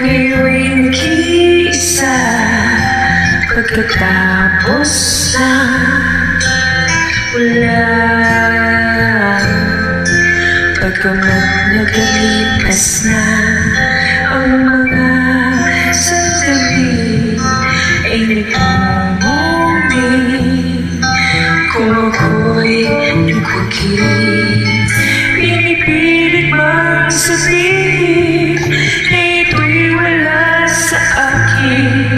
Ngayon nag-iisa pagkatapos na wala. Pagkamat nagalipas na ang mga sandali ay nagmumuni kung ako'y nagwagi. Pinipilit mang sabihin na ito'y wala sa akin,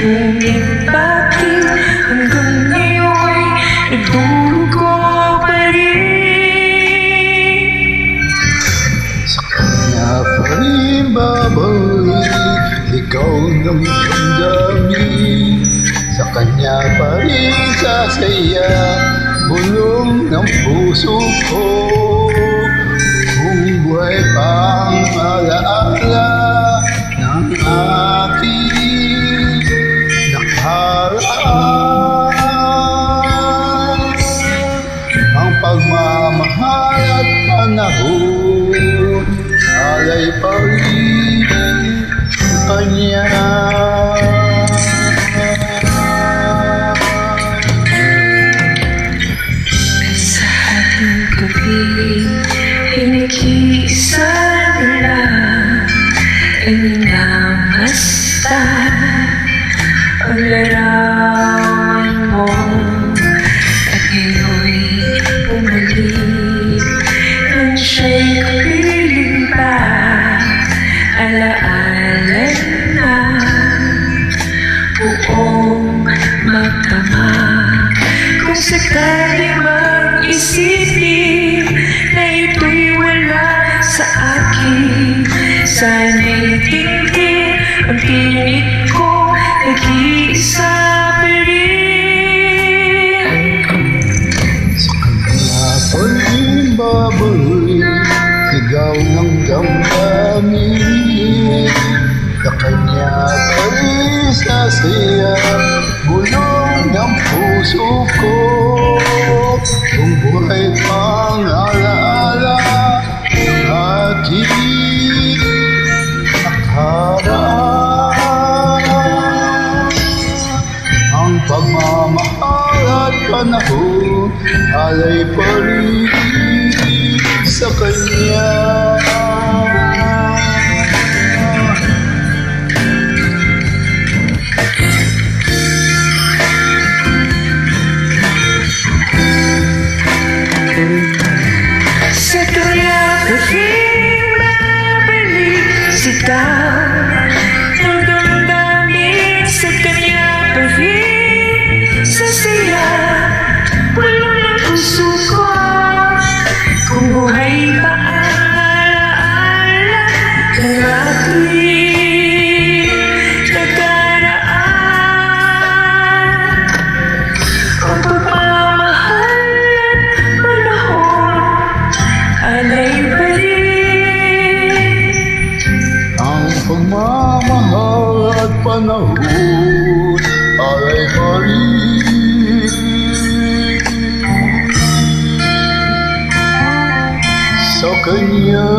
ngunit bakit hanggang ngayon nagdurugo pa rin? Sa kanya pa rin babalik, ikaw nang damdamin. Sa kanya pa rin sasaya, bulong ng puso ko. Kung buhay pang alaala ng aking nakaraan, ang pagmamahal at panahon alay pa rin sa kanya. Sa ating gabi ay nag-iisa na lang ay namasta ang larawan mo, at ngayon'y bumalik nang siya'y kapiling pa. Alaala na buong magdama. Kung sakali mang isipin na ito'y wala sa akin, sana'y tingin ang tinig ko, nag-iisa pa rin. Sa kanya pa rin babalik, sigaw ng damdamin. Sa kanya pa rin sasaya, bulong ng puso ko. Kung buhay pang alaala ng aking nakaraan, ang pagmamahal at panahon alay pa rin sa kanya. Sa kanya pa rin babalik, sigaw ng damdamin. Sa kanya pa rin sasaya, bulong ng puso ko. Kung buhay pa ang alaala ng ating nakaraan, ang pagmamahal at panahon alay pa rin. Ang pagmamahal at panahon alay pa rin sa kanya.